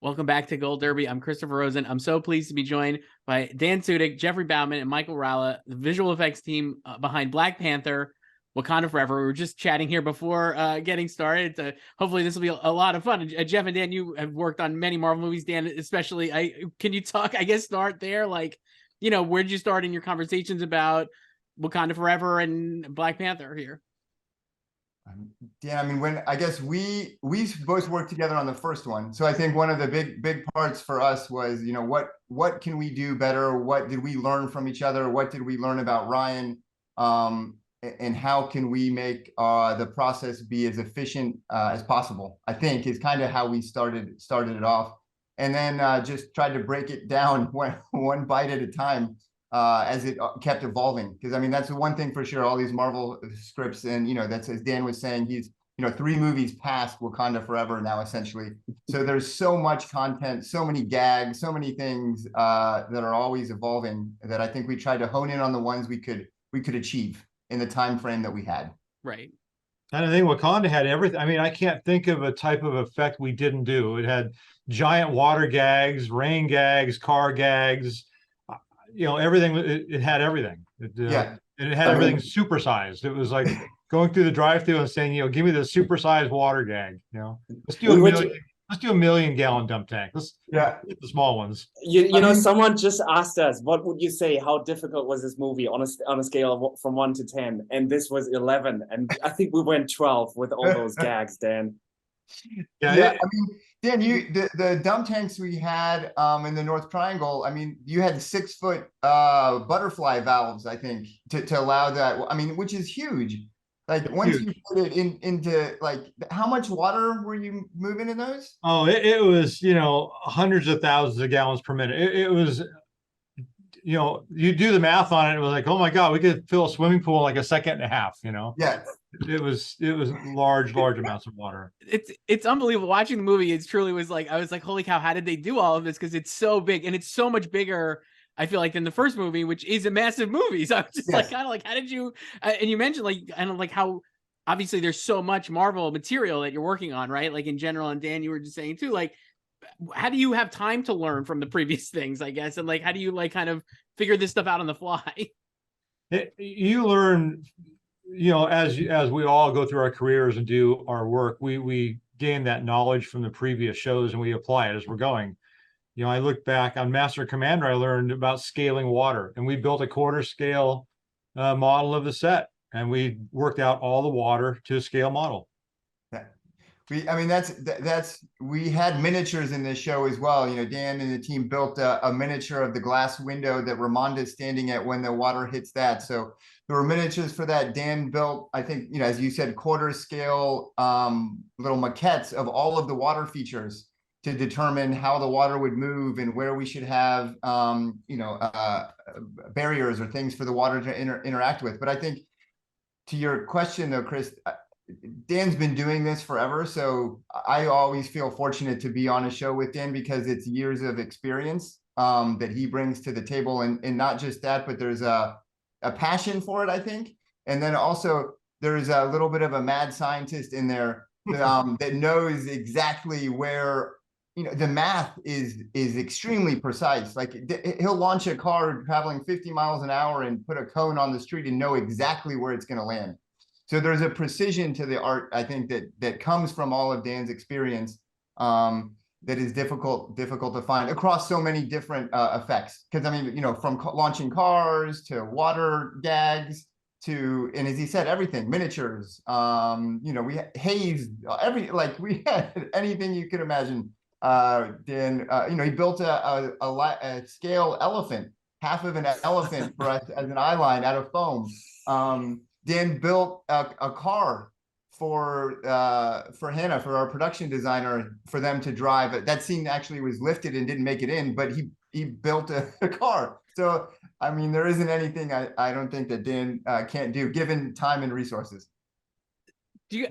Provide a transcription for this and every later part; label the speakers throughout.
Speaker 1: Welcome back to Gold Derby. I'm Christopher Rosen. I'm so pleased to be joined by Dan Sudick, Geoffrey Baumann, and Michael Ralla, the visual effects team behind Black Panther, Wakanda Forever. We were just chatting here before getting started. Hopefully this will be a lot of fun. Jeff and Dan, you have worked on many Marvel movies. Dan, especially, can you talk, I guess, start there? Like, where'd you start in your conversations about Wakanda Forever and Black Panther here?
Speaker 2: Yeah, I mean, I guess we both worked together on the first one. So I think one of the big parts for us was, what can we do better? What did we learn from each other? What did we learn about Ryan? And how can we make the process be as efficient as possible? I think is kind of how we started it off, and then just tried to break it down one bite at a time. As it kept evolving, because I mean that's the one thing for sure. All these Marvel scripts, and that's, as Dan was saying, he's 3 movies past Wakanda Forever now essentially. So there's so much content, so many gags, so many things that are always evolving, that I think we tried to hone in on the ones we could achieve in the time frame that we had.
Speaker 1: Right.
Speaker 3: And I think Wakanda had everything. I mean, I can't think of a type of effect we didn't do. It had giant water gags, rain gags, car gags. Everything. It had everything. And it had everything supersized. It was like going through the drive-through and saying, give me the supersized water gag. Let's do a million-gallon dump tank. Let's get the small ones.
Speaker 4: Someone just asked us, what would you say? How difficult was this movie on a scale of from 1 to 10? And this was 11, and I think we went 12 with all those gags, Dan.
Speaker 2: I mean, Dan, the dump tanks we had in the North Triangle, I mean, you had 6-foot butterfly valves, I think, to allow that. I mean, which is huge. Like once you put it into, like, how much water were you moving in those?
Speaker 3: Oh, it was, hundreds of thousands of gallons per minute. It was, you do the math on it. It was like, oh my God, we could fill a swimming pool in like a second and a half,
Speaker 2: Yeah.
Speaker 3: It was large amounts of water.
Speaker 1: It's unbelievable watching the movie. It truly was like, I was like, holy cow, how did they do all of this? Because it's so big, and it's so much bigger, I feel like, than the first movie, which is a massive movie. So I was just like, kind of like, how did you, and you mentioned like how obviously there's so much Marvel material that you're working on, right? Like in general, and Dan, you were just saying too, like, how do you have time to learn from the previous things, I guess? And like, how do you like kind of figure this stuff out on the fly?
Speaker 3: You learn, as we all go through our careers and do our work, we gain that knowledge from the previous shows and we apply it as we're going. I look back on Master Commander, I learned about scaling water, and we built a quarter scale model of the set, and we worked out all the water to a scale model.
Speaker 2: I mean, we had miniatures in this show as well. Dan and the team built a miniature of the glass window that Ramonda's standing at when the water hits that. So there were miniatures for that. Dan built, I think, as you said, quarter scale little maquettes of all of the water features to determine how the water would move and where we should have, barriers or things for the water to interact with. But I think, to your question though, Chris, Dan's been doing this forever, so I always feel fortunate to be on a show with Dan, because it's years of experience that he brings to the table, and not just that, but there's a passion for it, I think, and then also there's a little bit of a mad scientist in there that knows exactly where the math is extremely precise. Like he'll launch a car traveling 50 miles an hour and put a cone on the street and know exactly where it's going to land. So there's a precision to the art, I think, that comes from all of Dan's experience that is difficult to find across so many different effects. Because I mean, from launching cars to water gags to, and as he said, everything, miniatures. We had haze, we had anything you could imagine. Dan, he built a scale elephant, half of an elephant for us as an eye line out of foam. Dan built a car for Hannah, for our production designer, for them to drive. That scene actually was lifted and didn't make it in, but he built a car. So, I mean, there isn't anything I don't think that Dan can't do, given time and resources.
Speaker 1: Do you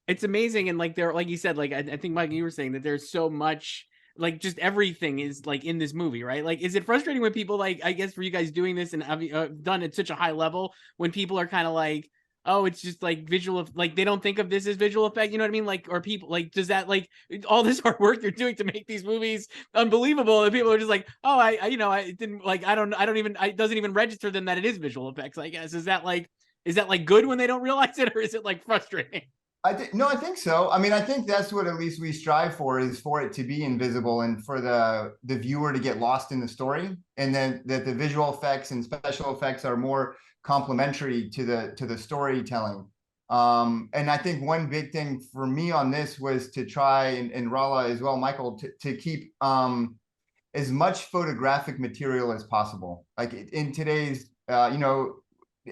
Speaker 1: it's amazing, and like there, like you said, like I think Mike, you were saying that there's so much, like just everything is like in this movie, right? Like, is it frustrating when people, like, I guess for you guys doing this and done at such a high level, when people are kind of like, oh, it's just like visual, like they don't think of this as visual effect, you know what I mean? Like, or people like, does that like all this hard work they're doing to make these movies unbelievable, and people are just like, oh, I you know, I didn't like, I don't even, it doesn't even register them that it is visual effects, I guess. Is that like good when they don't realize it, or is it like frustrating?
Speaker 2: No, I think so. I mean, I think that's what at least we strive for, is for it to be invisible and for the viewer to get lost in the story, and then that the visual effects and special effects are more complementary to the storytelling. And I think one big thing for me on this was to try, and Ralla as well, Michael, to keep as much photographic material as possible, like in today's you know,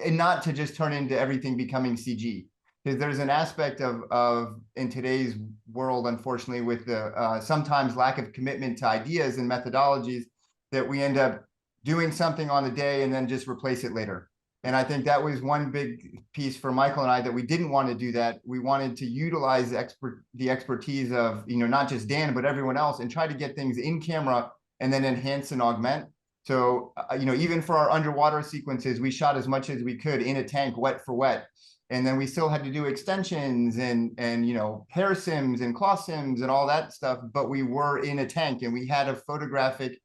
Speaker 2: and not to just turn into everything becoming CG. Because there's an aspect of in today's world, unfortunately, with the sometimes lack of commitment to ideas and methodologies, that we end up doing something on the day and then just replace it later. And I think that was one big piece for Michael and I, that we didn't want to do that. We wanted to utilize the expertise of, you know, not just Dan, but everyone else, and try to get things in camera and then enhance and augment. So, you know, even for our underwater sequences, we shot as much as we could in a tank, wet for wet. And then we still had to do extensions and you know, hair sims and cloth sims and all that stuff. But we were in a tank and we had a photographic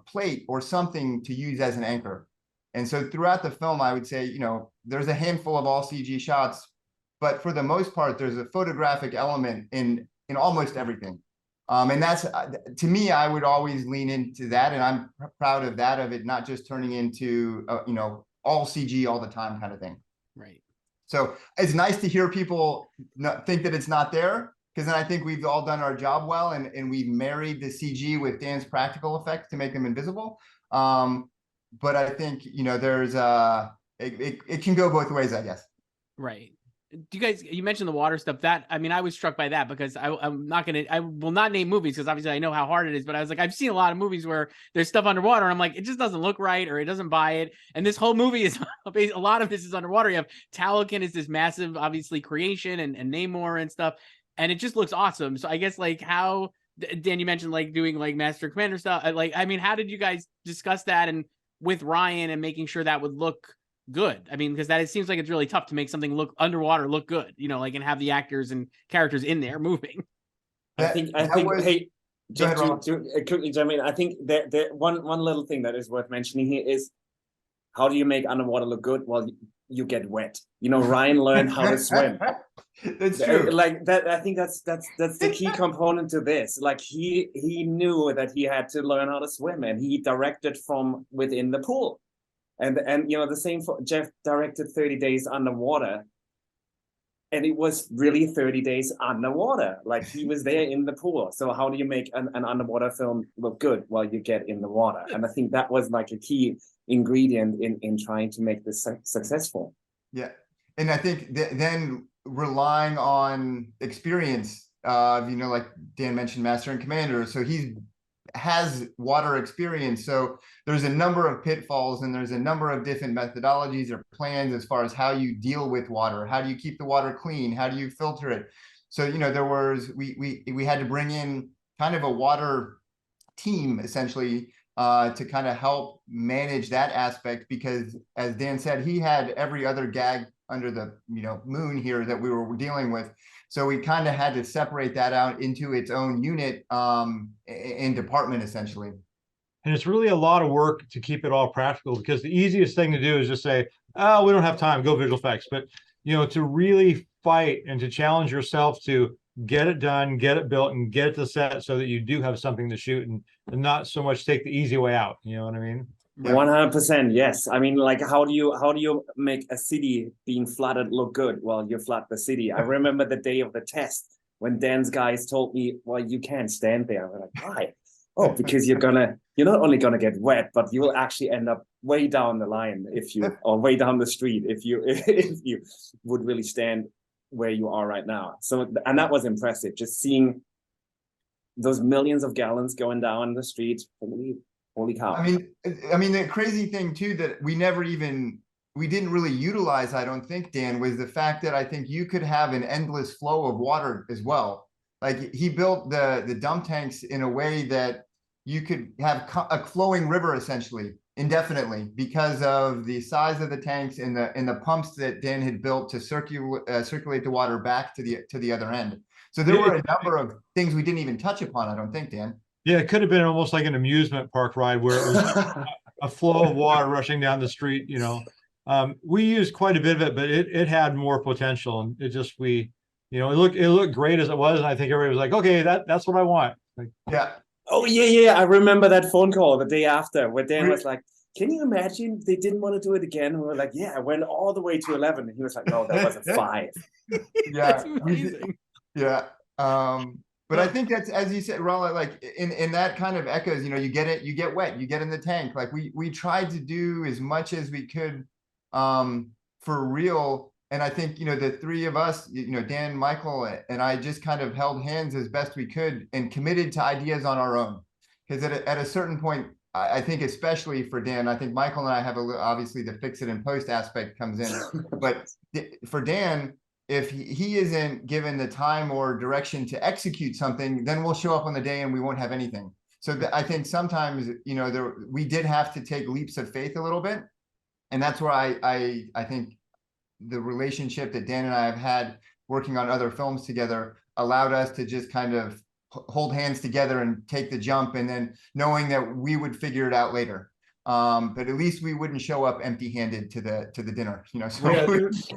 Speaker 2: plate or something to use as an anchor. And so throughout the film, I would say, you know, there's a handful of all CG shots, but for the most part, there's a photographic element in almost everything. And that's, to me, I would always lean into that. And I'm proud of that, of it not just turning into, you know, all CG all the time kind of thing.
Speaker 1: Right.
Speaker 2: So it's nice to hear people think that it's not there, because then I think we've all done our job well, and we've married the CG with Dan's practical effects to make them invisible. But I think, you know, there's it can go both ways, I guess.
Speaker 1: Right. Do you guys, you mentioned the water stuff, that, I mean, I was struck by that, because I will not name movies, because obviously I know how hard it is, but I was like, I've seen a lot of movies where there's stuff underwater and I'm like, it just doesn't look right, or it doesn't buy it. And this whole movie is, a lot of this is underwater. You have Talokan is this massive, obviously, creation, and Namor and stuff, and it just looks awesome. So I guess, like, how, Dan, you mentioned like doing like Master Commander stuff, like, I mean, how did you guys discuss that, and with Ryan, and making sure that would look good? I mean, because that, it seems like it's really tough to make something look underwater look good, you know, like, and have the actors and characters in there moving.
Speaker 4: I think hey, just to quickly jump in, I think that one little thing that is worth mentioning here is, how do you make underwater look good? Well, you get wet. You know, Ryan learned how to swim.
Speaker 2: That's true.
Speaker 4: Like that, I think that's the key component to this. Like he knew that he had to learn how to swim, and he directed from within the pool. And you know, the same for Jeff, directed 30 Days Underwater, and it was really 30 days underwater. Like, he was there in the pool. So how do you make an underwater film look good? Well, you get in the water. And I think that was like a key ingredient in trying to make this successful.
Speaker 2: Yeah. And I think then relying on experience, you know, like Dan mentioned, Master and Commander. So he has water experience. So there's a number of pitfalls, and there's a number of different methodologies or plans as far as how you deal with water. How do you keep the water clean? How do you filter it? So, you know, there was, we had to bring in kind of a water team, essentially, to kind of help manage that aspect, because as Dan said, he had every other gag under the, you know, moon here that we were dealing with. So we kind of had to separate that out into its own unit in department, essentially.
Speaker 3: And it's really a lot of work to keep it all practical, because the easiest thing to do is just say, oh, we don't have time, go visual effects. But, you know, to really fight and to challenge yourself to get it done, get it built, and get it to set so that you do have something to shoot, and not so much take the easy way out. You know what I mean?
Speaker 4: 100%, yes. I mean, like, how do you make a city being flooded look good? Well, you flood the city. I remember the day of the test when Dan's guys told me, well, you can't stand there. We're like, why? Oh, because you're not only gonna get wet, but you will actually end up way down the line or way down the street if you would really stand where you are right now. So, and that was impressive, just seeing those millions of gallons going down the street. Holy cow.
Speaker 2: I mean, the crazy thing too, that we didn't really utilize, I don't think, Dan, was the fact that I think you could have an endless flow of water as well. Like, he built the dump tanks in a way that you could have a flowing river, essentially. indefinitely because of the size of the tanks and the pumps that Dan had built to circulate the water back to the other end. So there were a number of things we didn't even touch upon, I don't think, Dan.
Speaker 3: Yeah, it could have been almost like an amusement park ride where it was a flow of water rushing down the street, you know. We used quite a bit of it, but it had more potential, and it just it looked great as it was, and I think everybody was like, okay, that's what I want. Like,
Speaker 2: Yeah.
Speaker 4: Oh yeah. I remember that phone call the day after where Dan was like, "Can you imagine they didn't want to do it again?" And we were like, "Yeah, I went all the way to 11." And he was like, "No, that was a 5."
Speaker 2: Yeah.
Speaker 1: That's amazing.
Speaker 2: Yeah. But I think that's, as you said, Ralla, like in that kind of echoes, you know, you get it, you get wet, you get in the tank. Like we tried to do as much as we could for real. And I think, you know, the three of us, you know, Dan, Michael, and I just kind of held hands as best we could and committed to ideas on our own. Because at a certain point, I think especially for Dan, I think Michael and I have obviously the fix it and post aspect comes in. But for Dan, if he isn't given the time or direction to execute something, then we'll show up on the day and we won't have anything. So I think sometimes, you know, we did have to take leaps of faith a little bit. And that's where I think the relationship that Dan and I have had working on other films together allowed us to just kind of hold hands together and take the jump, and then knowing that we would figure it out later. But at least we wouldn't show up empty-handed to the dinner, you know. So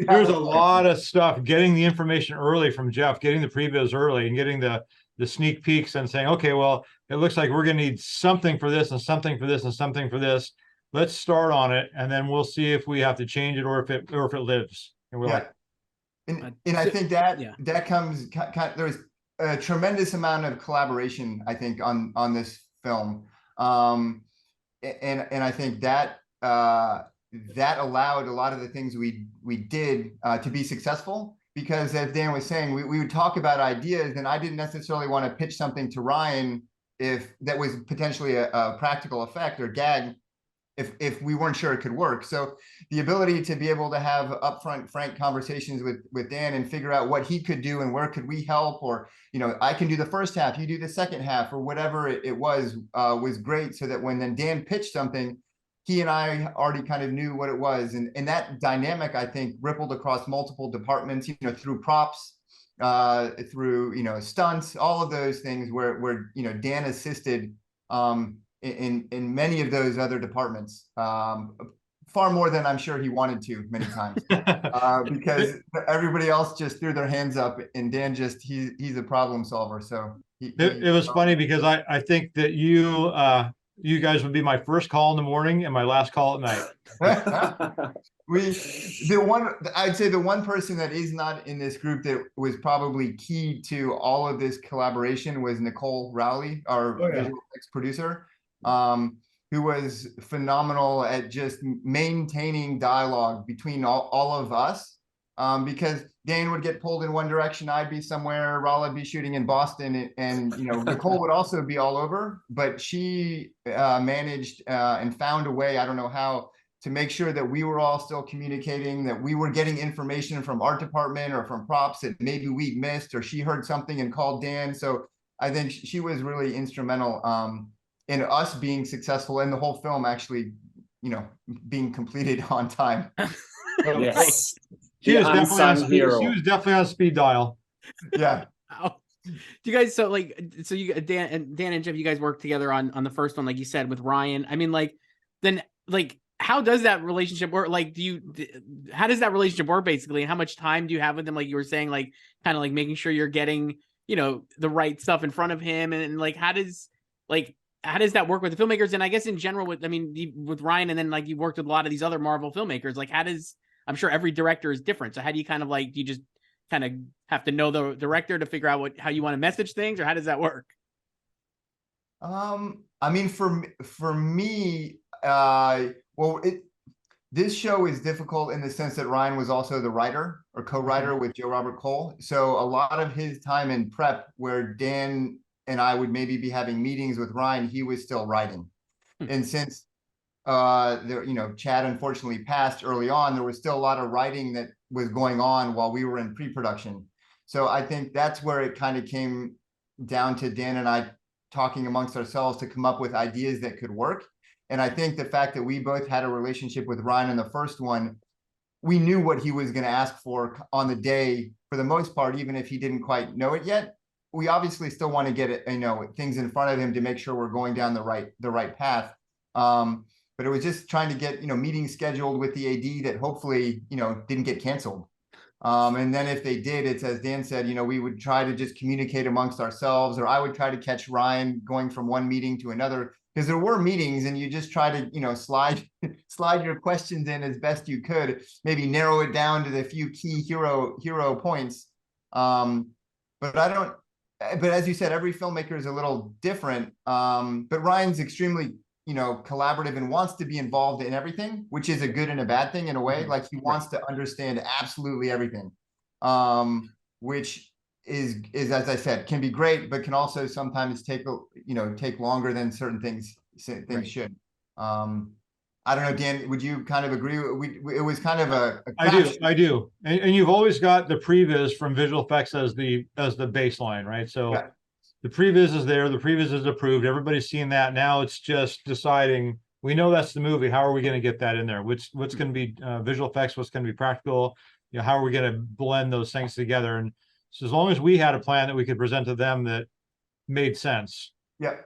Speaker 3: there's a lot of stuff. Getting the information early from Jeff, getting the previews early, and getting the sneak peeks, and saying, okay, well, it looks like we're going to need something for this, and something for this, and something for this. Let's start on it, and then we'll see if we have to change it or if it lives. And we're like,
Speaker 2: and I think that comes there's a tremendous amount of collaboration, I think, on this film. And I think that that allowed a lot of the things we did to be successful, because as Dan was saying, we would talk about ideas, and I didn't necessarily want to pitch something to Ryan if that was potentially a practical effect or gag if we weren't sure it could work. So the ability to be able to have upfront, frank conversations with Dan and figure out what he could do and where could we help, or, you know, I can do the first half, you do the second half, or whatever it was great. So that when then Dan pitched something, he and I already kind of knew what it was. And that dynamic, I think, rippled across multiple departments, you know, through props, through, you know, stunts, all of those things where you know, Dan assisted in many of those other departments, far more than I'm sure he wanted to many times, because everybody else just threw their hands up, and Dan just he's a problem solver. So
Speaker 3: it was funny because I think that you guys would be my first call in the morning and my last call at night.
Speaker 2: I'd say the one person that is not in this group that was probably key to all of this collaboration was Nicole Rowley, our visual effects producer, who was phenomenal at just maintaining dialogue between all of us, because Dan would get pulled in one direction, I'd be somewhere, Ralla would be shooting in Boston, and you know, Nicole would also be all over, but she managed and found a way, I don't know how, to make sure that we were all still communicating, that we were getting information from art department or from props that maybe we missed, or she heard something and called Dan. So I think she was really instrumental in us being successful, and the whole film actually, you know, being completed on time.
Speaker 4: Yes.
Speaker 3: She was definitely on speed dial.
Speaker 2: Yeah.
Speaker 1: Do you guys, so you Dan and Jeff, you guys worked together on the first one, like you said, with Ryan. I mean, how does that relationship work? Like, how does that relationship work basically? And how much time do you have with him? Like you were saying, like kind of like making sure you're getting, you know, the right stuff in front of him, and like how does that work with the filmmakers? And I guess in general with Ryan, and then like you worked with a lot of these other Marvel filmmakers, like I'm sure every director is different. So how do you kind of do you just kind of have to know the director to figure out how you want to message things, or how does that work?
Speaker 2: I mean, for me, this show is difficult in the sense that Ryan was also the writer or co-writer with Joe Robert Cole. So a lot of his time in prep, where Dan and I would maybe be having meetings with Ryan, he was still writing. And since Chad unfortunately passed early on, there was still a lot of writing that was going on while we were in pre-production. So I think that's where it kind of came down to Dan and I talking amongst ourselves to come up with ideas that could work. And I think the fact that we both had a relationship with Ryan in the first one, we knew what he was going to ask for on the day for the most part, even if he didn't quite know it yet. We obviously still want to get it, things in front of him to make sure we're going down the right path. But it was just trying to get, meetings scheduled with the AD that hopefully, didn't get canceled. And then if they did, it's as Dan said, we would try to just communicate amongst ourselves, or I would try to catch Ryan going from one meeting to another, because there were meetings and you just try to, slide your questions in as best you could, maybe narrow it down to the few key hero points. But as you said, every filmmaker is a little different. But Ryan's extremely, collaborative and wants to be involved in everything, which is a good and a bad thing in a way. Like he wants to understand absolutely everything, which is, as I said, can be great, but can also sometimes take longer than certain things should. I don't know, Dan, would you kind of agree? It was kind of a
Speaker 3: I do. And you've always got the previs from visual effects as the baseline, right? So yeah. The previs is there, the previs is approved, everybody's seen that. Now it's just deciding, we know that's the movie, how are we going to get that in there? What's going to be visual effects, what's going to be practical, how are we going to blend those things together? And so as long as we had a plan that we could present to them that made sense.
Speaker 2: Yeah.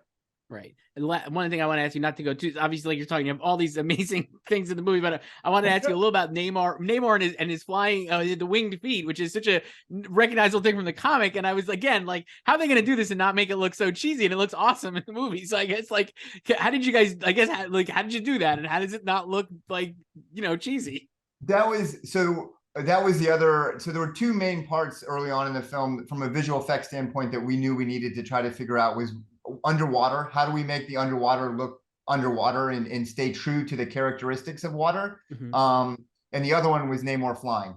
Speaker 1: Right. And one thing I want to ask you, not to go too, obviously, like you're talking, you have all these amazing things in the movie, but I want to ask you a little about Namor and his flying, the winged feet, which is such a recognizable thing from the comic. And I was, again, like, how are they going to do this and not make it look so cheesy? And it looks awesome in the movie. So I guess, like, how did you guys, how did you do that? And how does it not look like, cheesy?
Speaker 2: That was the other. So there were two main parts early on in the film from a visual effects standpoint that we knew we needed to try to figure out was underwater. How do we make the underwater look underwater and stay true to the characteristics of water? Mm-hmm. And the other one was Namor flying.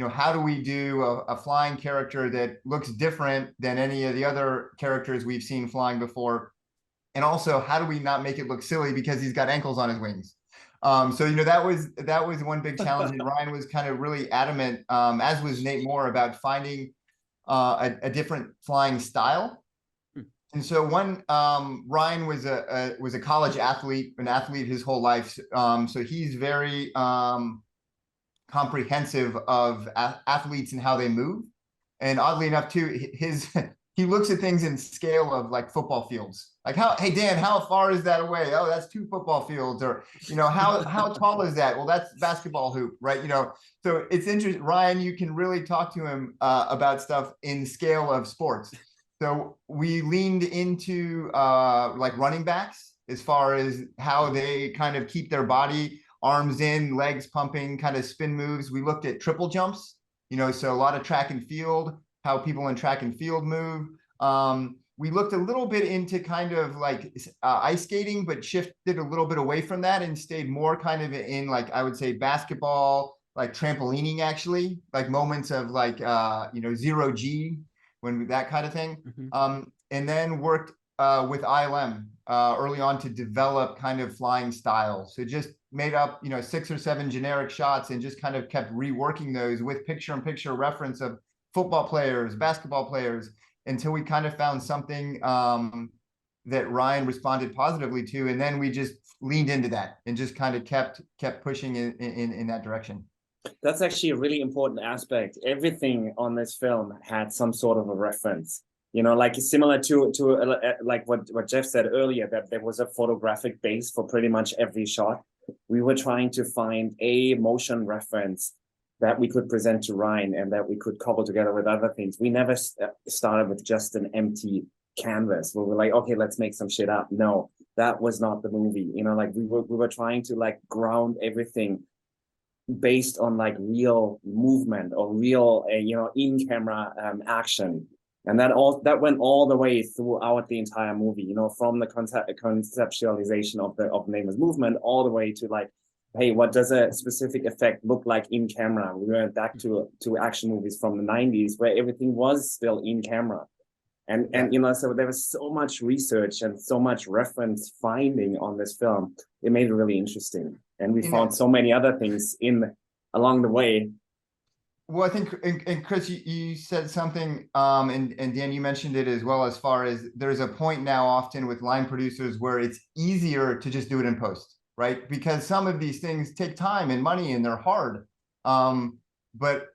Speaker 2: How do we do a flying character that looks different than any of the other characters we've seen flying before? And also, how do we not make it look silly because he's got ankles on his wings? So that was one big challenge, and Ryan was kind of really adamant, as was Nate Moore, about finding a different flying style. And so Ryan was a college athlete, an athlete his whole life. So he's very comprehensive of athletes and how they move. And oddly enough, too, he looks at things in scale of like football fields. Like, hey Dan, how far is that away? Oh, that's 2 football fields. Or how tall is that? Well, that's basketball hoop, right? So it's interesting. Ryan, you can really talk to him about stuff in scale of sports. So we leaned into like running backs as far as how they kind of keep their body, arms in, legs pumping, kind of spin moves. We looked at triple jumps, so a lot of track and field, how people in track and field move. We looked a little bit into kind of like ice skating, but shifted a little bit away from that and stayed more kind of in, like, I would say basketball, like trampolining, actually, like moments of like, 0G, when that kind of thing. Mm-hmm. And then worked with ILM early on to develop kind of flying styles. So just made up, 6 or 7 generic shots and just kind of kept reworking those with picture-in-picture reference of football players, basketball players, until we kind of found something that Ryan responded positively to. And then we just leaned into that and just kind of kept pushing in that direction.
Speaker 4: That's actually a really important aspect. Everything on this film had some sort of a reference, like similar to like what Jeff said earlier, that there was a photographic base for pretty much every shot. We were trying to find a motion reference that we could present to Ryan and that we could cobble together with other things. We never started with just an empty canvas where we're like, okay, let's make some shit up. No, that was not the movie. Like we were trying to like ground everything based on like real movement or real in camera action, and that went all the way throughout the entire movie, from the conceptualization of Neymar's movement all the way to like, hey, what does a specific effect look like in camera? We went back to action movies from the 90s where everything was still in camera, and so there was so much research and so much reference finding on this film. It made it really interesting. And we found so many other things along the way.
Speaker 2: Well, I think, and Chris, you said something, and Dan, you mentioned it as well, as far as there's a point now often with line producers where it's easier to just do it in post. right? Because some of these things take time and money and they're hard. But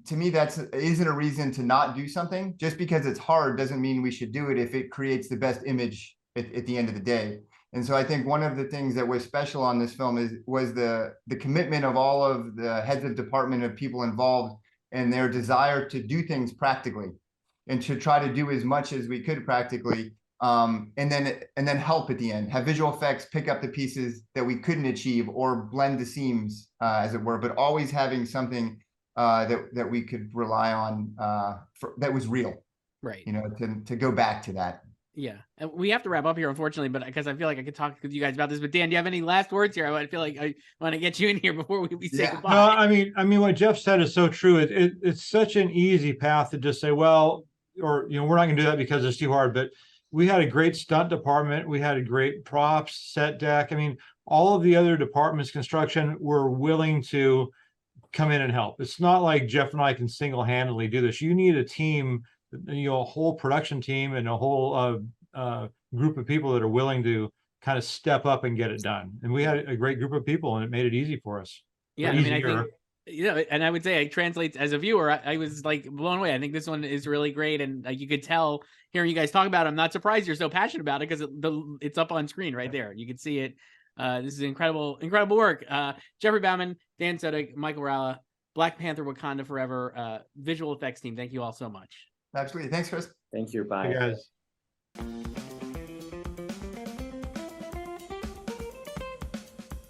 Speaker 2: to me, that isn't a reason to not do something. Just because it's hard doesn't mean we should do it if it creates the best image at the end of the day. And so I think one of the things that was special on this film was the commitment of all of the heads of department, of people involved, and their desire to do things practically and to try to do as much as we could practically, and then help at the end, have visual effects pick up the pieces that we couldn't achieve or blend the seams, as it were, but always having something that we could rely on that was real,
Speaker 1: Right.
Speaker 2: you know, to go back to that.
Speaker 1: Yeah, and we have to wrap up here, unfortunately, but because I feel like I could talk with you guys about this. But Dan, do you have any last words here? I feel like I want to get you in here before we say goodbye.
Speaker 3: No, I mean, what Jeff said is so true. It's such an easy path to just say, well, or, you know, we're not going to do that because it's too hard. But we had a great stunt department. We had a great props, set deck. I mean, all of the other departments, construction, were willing to come in and help. It's not like Jeff and I can single-handedly do this. You need a team, you know, a whole production team and a whole group of people that are willing to kind of step up and get it done. And we had a great group of people, and it made it easy for us.
Speaker 1: Yeah, I mean, I think, you know, and I would say it translates as a viewer. I was like blown away. I think this one is really great, and you could tell hearing you guys talk about it. I'm not surprised you're so passionate about it because it's up on screen right there. You can see it. This is incredible work. Geoffrey Baumann, Dan Sudick, Michael Ralla, Black Panther, Wakanda Forever, visual effects team. Thank you all so much.
Speaker 2: Absolutely. Thanks, Chris.
Speaker 4: Thank you. Bye.
Speaker 3: Hey guys.